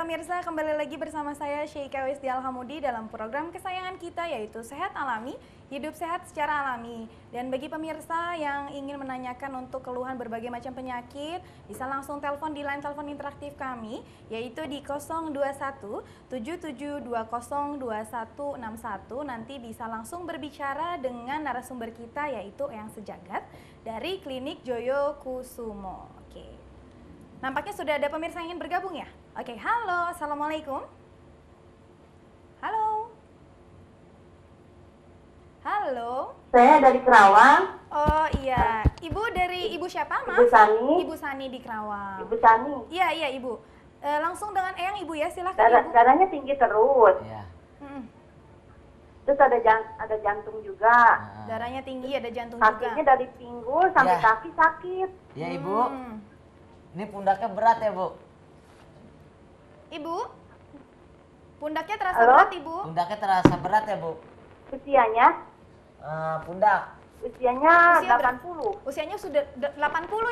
Pemirsa, kembali lagi bersama saya Syeika Wisdi Alhamudi dalam program kesayangan kita yaitu Sehat Alami, Hidup Sehat Secara Alami. Dan bagi pemirsa yang ingin menanyakan untuk keluhan berbagai macam penyakit, bisa langsung telepon di line telepon interaktif kami yaitu di 021 7720 2161. Nanti bisa langsung berbicara dengan narasumber kita yaitu Eyang Sejagat dari Klinik Joyo Kusumo. Oke. Nampaknya sudah ada pemirsa yang ingin bergabung ya? Oke, halo, assalamualaikum. Halo. Halo. Saya dari Kerawang. Oh iya, Ibu dari Ibu siapa, Mas? Ibu Sani. Ibu Sani di Kerawang. Ibu Sani. Iya Ibu. Langsung dengan Eyang Ibu ya, silakan Ibu. Darahnya tinggi terus. Iya. Terus ada jantung juga. Darahnya tinggi, ada jantung Kakinya juga. dari pinggul sampai Ya. kaki sakit. Ya Ibu, ini pundaknya berat ya Bu? Ibu, pundaknya terasa Halo? berat Ibu? Pundaknya terasa berat ya Bu? Usianya? Pundak. Usianya Usia 80. Usianya sudah 80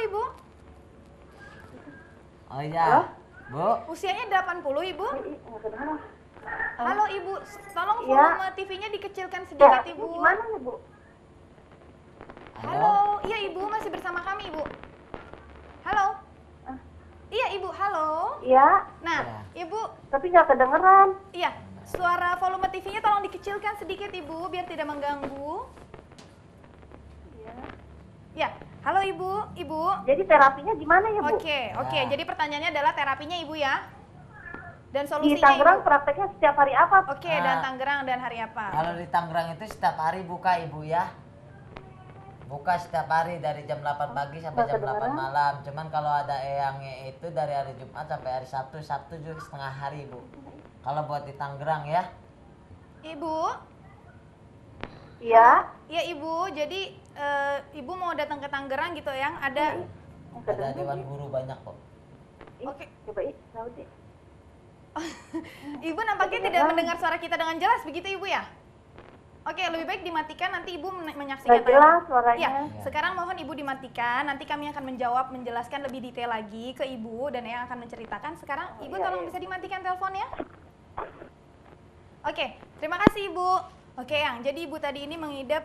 Ibu? Oh iya. Halo? Bu, Usianya 80 Ibu? Nggak kedengeran. Halo Ibu, tolong Iya. volume TV-nya dikecilkan Ya, sedikit ini Ibu. gimana ya Bu? Halo, iya Ibu masih bersama kami Ibu. Halo. Iya Ibu, halo. Iya, Nah, Ya. Ibu, tapi nggak kedengeran. iya, suara volume TV-nya tolong dikecilkan sedikit Ibu biar tidak mengganggu. Iya. Ya, halo Ibu. Jadi terapinya gimana ya Bu? Oke. Ya. Jadi pertanyaannya adalah terapinya Ibu ya. Dan Di solusinya Tangerang Ibu. prakteknya setiap hari apa? Oke, dan Nah. Tangerang dan hari apa? kalau di Tangerang itu setiap hari buka Ibu ya. Buka setiap hari dari jam 8 pagi sampai jam 8 Kedengeran? malam. Cuman kalau ada eyangnya itu dari hari Jumat sampai hari Sabtu juga setengah hari Bu. Kalau buat di Tangerang ya. Ibu, Iya. iya Ibu. Jadi Ibu mau datang ke Tangerang gitu yang ada. Ada dewan guru banyak kok. Oke. Coba Saudi. Ibu nampaknya tidak mendengar suara kita dengan jelas begitu Ibu ya? Oke, lebih baik dimatikan nanti Ibu menyaksikan. Nggak jelas suaranya. Iya, sekarang mohon Ibu dimatikan. Nanti kami akan menjelaskan lebih detail lagi ke Ibu dan yang akan menceritakan. Sekarang Ibu iya, tolong iya. bisa dimatikan teleponnya. Oke, terima kasih Ibu. Oke, Yang. Jadi Ibu tadi ini mengidap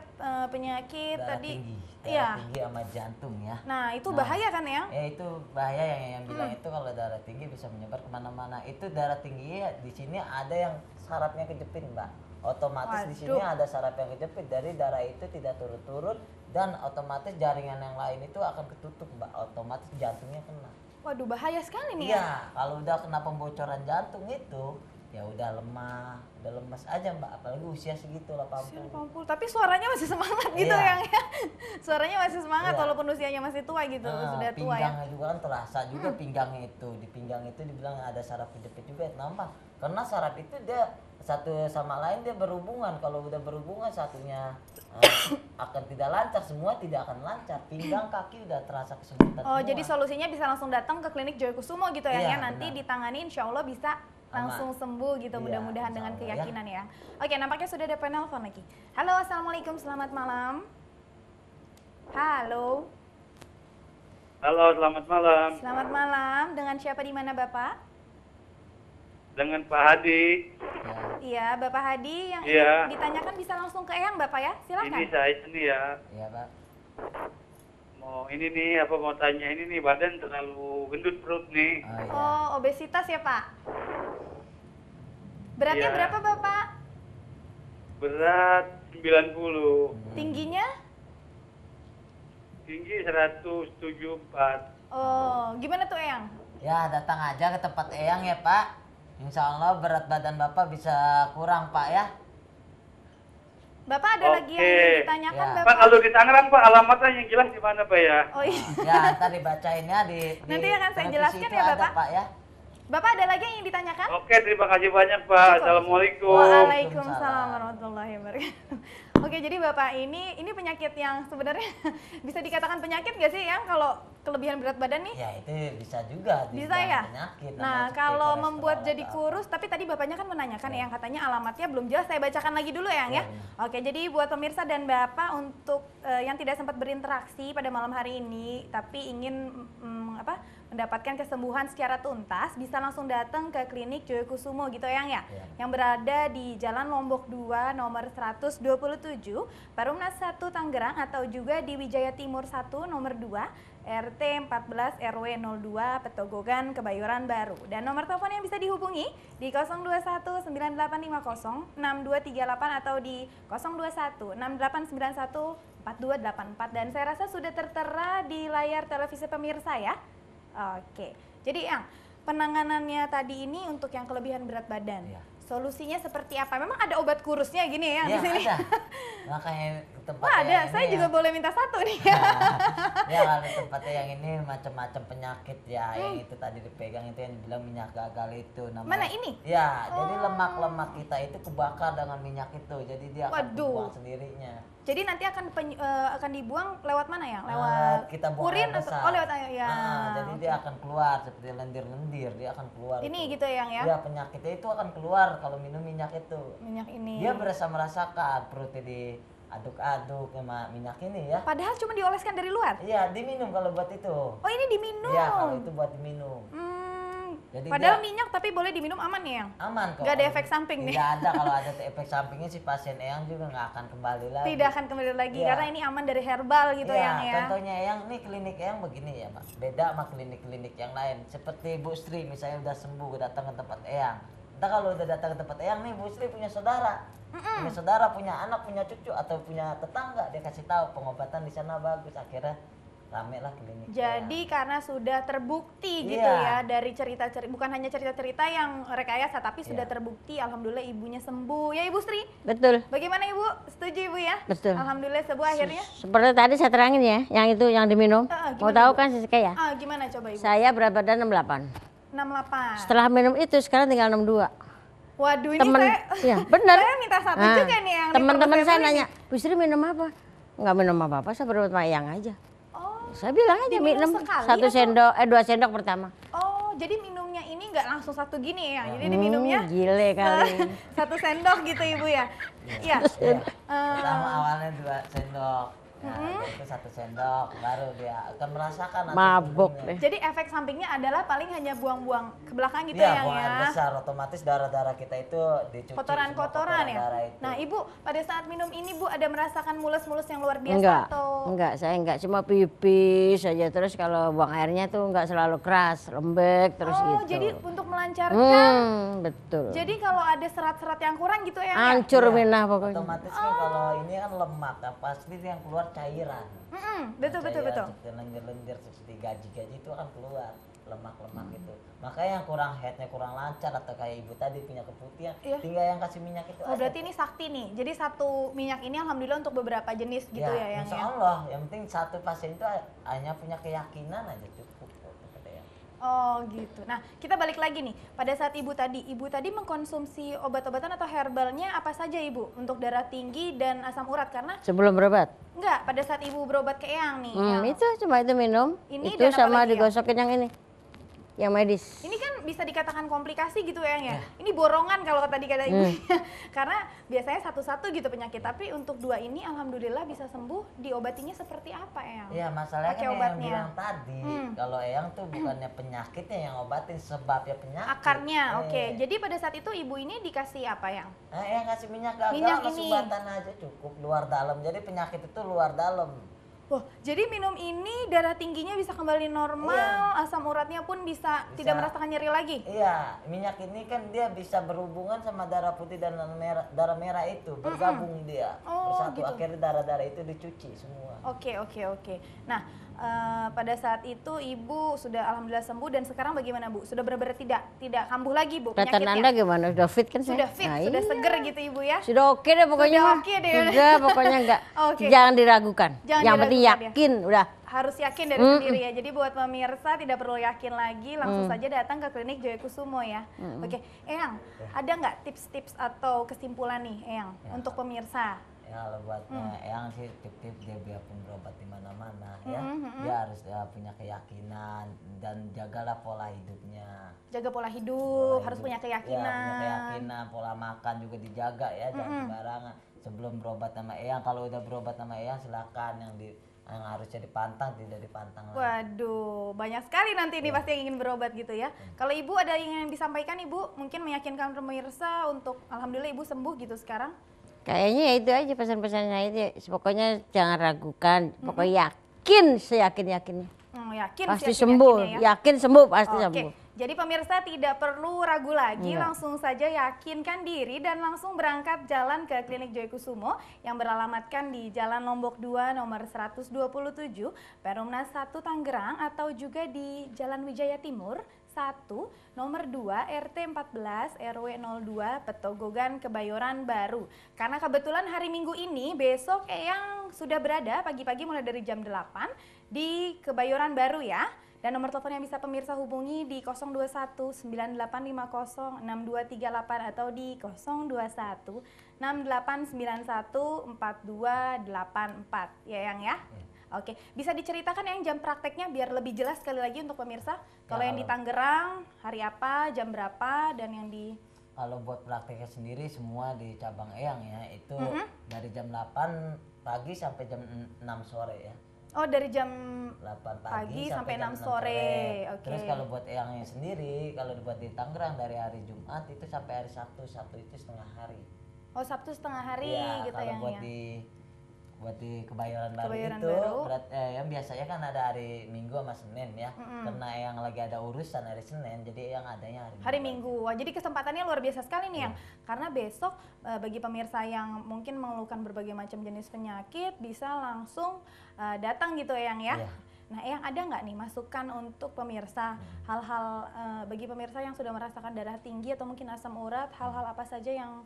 penyakit Darah tadi. tinggi. Iya. Darah tinggi sama jantung ya. Nah, itu Nah. bahaya kan ya? Itu bahaya yang bilang itu kalau darah tinggi bisa menyebar kemana-mana. Itu darah tinggi ya, di sini ada yang sarafnya kejepit Mbak. Otomatis di sini Waduh. ada saraf yang kejepit, dari darah itu tidak turun-turun dan otomatis jaringan yang lain itu akan ketutup Mbak. Otomatis jantungnya kena. Waduh, bahaya sekali nih ya. Iya, kalau udah kena pembocoran jantung itu ya udah lemah, udah lemas aja Mbak. Apalagi usia segitu 80. 80, tapi suaranya masih semangat gitu Iya. Yang ya. Suaranya masih semangat Iya. walaupun usianya masih tua gitu, sudah tua ya. Pinggangnya juga kan terasa juga pinggangnya itu. Di pinggang itu dibilang ada saraf kejepit juga. Kenapa? Karena saraf itu dia satu sama lain dia berhubungan. Kalau udah berhubungan satunya akan tidak lancar, semua tidak akan lancar. Pinggang, kaki udah terasa kesempitan Oh, semua. jadi solusinya bisa langsung datang ke klinik Joyo Kusumo gitu ya, Iya, ya. Nanti benar. ditangani insya Allah bisa langsung sembuh gitu, Iya, mudah-mudahan insya dengan Allah, keyakinan ya. Oke, nampaknya sudah ada penelpon lagi. Halo, assalamualaikum, selamat malam. Halo, Halo, selamat malam. selamat malam. Dengan siapa di mana Bapak? Dengan Pak Hadi. Ya. Iya, Bapak Hadi yang Iya. ingin ditanyakan bisa langsung ke Eyang Bapak ya, silakan. Ini saya ini ya. Iya Pak. Mau tanya ini nih, badan terlalu gendut perut nih. Oh iya. Oh, obesitas ya Pak? Beratnya Iya. berapa Bapak? Berat 90. Tingginya? Tinggi 174. Oh, gimana tuh Eyang? Ya datang aja ke tempat Eyang ya Pak. Insya Allah berat badan Bapak bisa kurang Pak ya. Bapak ada lagi yang ingin Oke. ditanyakan Ya. Bapak? Pak, kalau di Tangerang Pak, alamatnya yang jelas di mana Pak ya? Oh iya. Ya ntar dibacain ya di Nanti akan saya televisi jelaskan itu ya, ada, Bapak. Pak ya. Bapak ada lagi yang ingin ditanyakan? Oke, terima kasih banyak Pak. Assalamualaikum. Waalaikumsalam warahmatullahi wabarakatuh. Oke, jadi Bapak ini penyakit yang sebenarnya bisa dikatakan penyakit nggak sih yang kalau kelebihan berat badan nih? Ya itu bisa juga Bisa dibilang ya? penyakit. Nah, namanya seperti kalau kolesterol membuat atau jadi apa. kurus, tapi tadi bapaknya kan menanyakan yang katanya alamatnya belum jelas. Saya bacakan lagi dulu ya, Ya, Oke, jadi buat pemirsa dan bapak untuk yang tidak sempat berinteraksi pada malam hari ini, tapi ingin mendapatkan kesembuhan secara tuntas, bisa langsung datang ke klinik Joyokusumo gitu ya, yang berada di Jalan Lombok 2 nomor 127, Perumnas 1 Tangerang, atau juga di Wijaya Timur 1 nomor 2 RT 14 RW 02 Petogogan, Kebayoran Baru. Dan nomor telepon yang bisa dihubungi di 021 9850 6238 atau di 021 6891 4284. Dan saya rasa sudah tertera di layar televisi pemirsa ya. Oke, jadi yang penanganannya tadi ini untuk yang kelebihan berat badan. Iya. Solusinya seperti apa? Memang ada obat kurusnya gini ya di sini? Ada. Makanya tempatnya Wah, ada. yang Saya ini juga yang- boleh minta satu nih. Ya kalau tempatnya yang ini macam-macam penyakit ya, yang itu tadi dipegang itu yang dibilang minyak gagal itu namanya. Mana ini? Ya, jadi lemak-lemak kita itu kebakar dengan minyak itu, jadi dia akan Waduh. kebuang sendirinya. Jadi nanti akan dibuang lewat mana ya? Lewat Kita buang urin air atau besar. lewat air ya. Jadi dia akan keluar seperti lendir-lendir, dia akan keluar. Ini itu. gitu ya, Yang ya? Ya, penyakitnya itu akan keluar kalau minum minyak itu. Minyak ini. Dia berasa merasakan perutnya diaduk-aduk sama minyak ini ya. Padahal cuma dioleskan dari luar. Iya, diminum kalau buat itu. Oh, ini diminum. Iya, kalau itu buat diminum. Jadi Padahal dia- minyak tapi boleh diminum aman nih, Yang? Aman kok. Nggak ada efek samping nih. Tidak ada, kalau ada efek sampingnya si pasien Eyang juga nggak akan kembali lagi. Tidak akan kembali lagi Iya. karena ini aman dari herbal gitu Iya, Yang ya. contohnya Eyang nih, klinik Eyang begini ya Pak. Beda sama klinik-klinik yang lain. Seperti Bu Sri misalnya udah sembuh datang ke tempat Eyang. Entah kalau udah datang ke tempat Eyang nih, Bu Sri punya saudara. Punya saudara, punya anak, punya cucu atau punya tetangga, dia kasih tahu pengobatan di sana bagus, akhirnya rame lah klinik. Jadi karena sudah terbukti gitu Iya. ya dari cerita-cerita, bukan hanya cerita-cerita yang rekayasa, tapi sudah Iya. terbukti alhamdulillah ibunya sembuh. Ya Ibu Sri, Betul, bagaimana Ibu? Setuju Ibu ya? Betul. Alhamdulillah sembuh akhirnya. seperti tadi saya terangin ya, yang itu yang diminum. Mau Gimana, tahu Bu? kan Siska ya? Gimana coba Ibu? Saya berat badan 68. 68. Setelah minum itu sekarang tinggal 62. Waduh, ini Temen, saya ya benar. saya minta satu Nah, juga nih yang teman-teman diperlu saya beli. nanya, Bu Sri minum apa? Enggak minum apa-apa, saya berobat sama Eyang aja. Oh, Saya bilang aja Diminum minum sekali satu atau- sendok, 2 sendok pertama. oh, jadi minumnya ini nggak langsung satu gini ya? Jadi diminumnya Gile kali. satu sendok gitu Ibu ya? Iya. Iya. Pertama awalnya 2 sendok. Ya, Mm-hmm. itu 1 sendok baru dia akan merasakan hasil Mabuk sembuhnya. deh. Jadi efek sampingnya adalah paling hanya buang-buang ke belakang gitu Iya, ya, buang air ya. besar, otomatis darah-darah kita itu dicuci. Kotoran-kotoran semua ya. kotoran darah itu. Nah, Ibu pada saat minum ini Bu ada merasakan mulus-mulus yang luar biasa Enggak, atau enggak, saya enggak, cuma pipis saja. Terus kalau buang airnya tuh enggak selalu keras, lembek terus Oh, gitu. jadi untuk melancarkan. Betul. Jadi kalau ada serat-serat yang kurang gitu ya. Hancur Iya, minah pokoknya. Otomatis kan kalau ini kan lemak, kan pasti yang keluar cairan. Betul betul Cairan betul. seperti lendir-lendir seperti gaji-gaji itu akan keluar lemak-lemak itu. Makanya yang kurang headnya kurang lancar atau kayak ibu tadi punya keputihan, Iya. tinggal yang kasih minyak itu. Oh, aja. berarti ini sakti nih. Jadi satu minyak ini alhamdulillah untuk beberapa jenis gitu ya, yang insya ya. Allah, yang penting satu pasien itu hanya punya keyakinan aja cukup kok, kata Eyang. Oh gitu. Nah kita balik lagi nih. Pada saat ibu tadi mengkonsumsi obat-obatan atau herbalnya apa saja ibu untuk darah tinggi dan asam urat karena Sebelum berobat. enggak pada saat ibu berobat ke Eyang nih. Yang- Itu cuma itu minum. Ini itu dan apa sama lagi ya? digosokin yang ini. Yang medis. Ini kan bisa dikatakan komplikasi gitu ya, Yang ya. Ini borongan kalau tadi kata ibu. Karena biasanya satu-satu gitu penyakit. Tapi untuk dua ini alhamdulillah bisa sembuh. Diobatinya seperti apa Eyang? Iya, masalahnya Pakai kan yang obatnya. bilang tadi, kalau Eyang tuh bukannya penyakitnya yang obatin, sebabnya penyakit. Akarnya, oke. Eh. Jadi pada saat itu ibu ini dikasih apa Yang? Nah, Eyang kasih minyak gagal, Minyak kasih ini. subatan aja cukup luar dalam. Jadi penyakit itu luar dalam. Wah, jadi minum ini darah tingginya bisa kembali normal, asam uratnya pun bisa tidak merasakan nyeri lagi. Iya, minyak ini kan dia bisa berhubungan sama darah putih dan darah merah itu, bergabung dia. Oh, Bersatu, gitu. akhirnya darah-darah itu dicuci semua. Oke. Nah, pada saat itu ibu sudah alhamdulillah sembuh dan sekarang bagaimana Bu? Sudah benar-benar tidak kambuh lagi Bu Kelihatan penyakitnya? Anda gimana? Sudah fit kan saya? Sudah fit, Nah, sudah iya. seger gitu Ibu ya? Sudah oke deh pokoknya. Sudah mah. oke deh. Sudah pokoknya enggak. Oke. Jangan diragukan. Jangan yang penting diragukan ya. yakin udah. Harus yakin dari sendiri ya. Jadi buat pemirsa tidak perlu yakin lagi, langsung saja datang ke klinik Joyokusumo ya. Oke, Eyang, ada nggak tips-tips atau kesimpulan nih Eyang untuk pemirsa? Ya kalau buat Eyang sih tip-tip dia biarpun berobat di mana-mana ya, dia harus punya keyakinan dan jagalah pola hidupnya. Jaga pola hidup, harus punya Ya, keyakinan. punya keyakinan, pola makan juga dijaga ya, jangan sembarangan. Sebelum berobat sama Eyang, kalau udah berobat sama Eyang silakan yang harusnya dipantang tidak dipantang lagi. Waduh, banyak sekali nanti ini pasti yang ingin berobat gitu ya. Kalau Ibu ada yang ingin disampaikan Ibu, mungkin meyakinkan pemirsa untuk alhamdulillah Ibu sembuh gitu sekarang. Kayaknya ya itu aja pesan-pesannya itu. Pokoknya jangan ragukan, pokoknya yakin seyakin-yakinnya. Yakin Pasti sih, sembuh, yakinnya ya. yakin sembuh, pasti Oke, sembuh. jadi pemirsa tidak perlu ragu lagi, Enggak. langsung saja yakinkan diri dan langsung berangkat jalan ke Klinik Joy Kusumo yang beralamatkan di Jalan Lombok 2 nomor 127, Perumnas 1 Tangerang, atau juga di Jalan Wijaya Timur 1, nomor 2, RT 14, RW 02, Petogogan, Kebayoran Baru. Karena kebetulan hari Minggu ini, besok Eyang sudah berada pagi-pagi mulai dari jam 8 di Kebayoran Baru ya. Dan nomor telepon yang bisa pemirsa hubungi di 021 9850 6238 atau di 021 6891 4284 ya Yang ya. Oke, bisa diceritakan yang jam prakteknya biar lebih jelas sekali lagi untuk pemirsa. Kalau yang di Tangerang hari apa, jam berapa, dan yang di Kalau buat prakteknya sendiri semua di cabang Eyang ya, itu dari jam 8 pagi sampai jam 6 sore ya. Oh, dari jam 8 pagi pagi sampai jam 6 sore. Oke. Terus kalau buat Eyangnya sendiri, kalau buat di Tangerang dari hari Jumat itu sampai hari Sabtu, Sabtu itu setengah hari. Oh, Sabtu setengah hari Iya, gitu kalau yang buat ya. buat di Kebayoran Baru Kebayoran itu Baru. yang biasanya kan ada hari Minggu sama Senin ya. Karena yang lagi ada urusan hari Senin, jadi yang adanya Hari Minggu. Wah, jadi kesempatannya luar biasa sekali nih Yang. Karena besok bagi pemirsa yang mungkin mengeluhkan berbagai macam jenis penyakit bisa langsung datang gitu Yang ya. Iya. Nah, Yang ada nggak nih masukan untuk pemirsa hal-hal bagi pemirsa yang sudah merasakan darah tinggi atau mungkin asam urat, hal-hal apa saja yang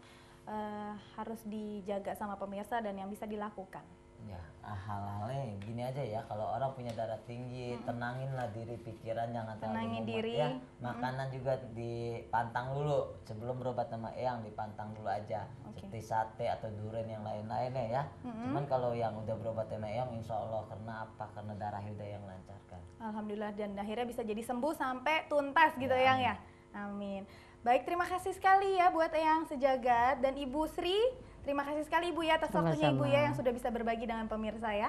harus dijaga sama pemirsa dan yang bisa dilakukan? Ya, hal-halnya gini aja ya, kalau orang punya darah tinggi, teranginlah diri, pikiran jangan terlalu Tenangin mumet diri. ya. Makanan juga dipantang dulu, sebelum berobat sama Eyang dipantang dulu aja. Oke. Seperti sate atau durian yang lain-lainnya ya. Cuman kalau yang udah berobat sama Eyang insya Allah, karena apa? Karena darahnya udah yang lancarkan. Alhamdulillah, dan akhirnya bisa jadi sembuh sampai tuntas gitu Ya, Yang ya. Amin. Baik, terima kasih sekali ya buat Eyang Sejagat dan Ibu Sri. Terima kasih sekali Ibu ya atas waktunya Ibu ya yang sudah bisa berbagi dengan pemirsa ya.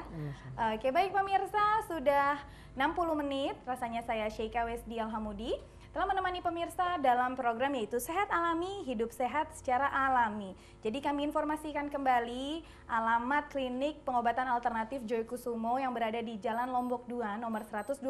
Oke, baik pemirsa, sudah 60 menit rasanya saya Syeika Wesdi Alhamudi telah menemani pemirsa dalam program yaitu Sehat Alami, Hidup Sehat Secara Alami. Jadi kami informasikan kembali alamat klinik pengobatan alternatif Joy Kusumo yang berada di Jalan Lombok 2 nomor 127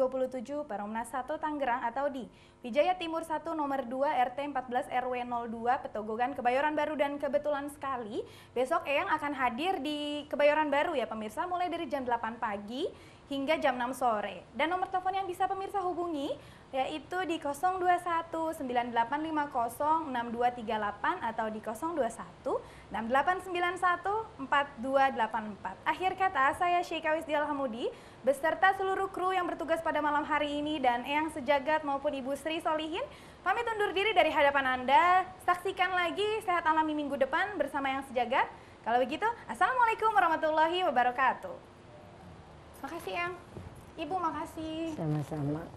Perumnas 1 Tangerang atau di Wijaya Timur 1 nomor 2 RT 14 RW 02 Petogogan Kebayoran Baru. Dan kebetulan sekali besok Eyang akan hadir di Kebayoran Baru ya pemirsa mulai dari jam 8 pagi hingga jam 6 sore. Dan nomor telepon yang bisa pemirsa hubungi yaitu di 021 9850 6238 atau di 021 6891 4284. Akhir kata, saya Syeika Wesdi Alhamudi beserta seluruh kru yang bertugas pada malam hari ini dan Eyang Sejagat maupun Ibu Sri Solihin pamit undur diri dari hadapan Anda. Saksikan lagi Sehat Alami minggu depan bersama Eyang Sejagat. Kalau begitu, Assalamualaikum warahmatullahi wabarakatuh. Makasih Eyang. Ibu makasih. Sama-sama.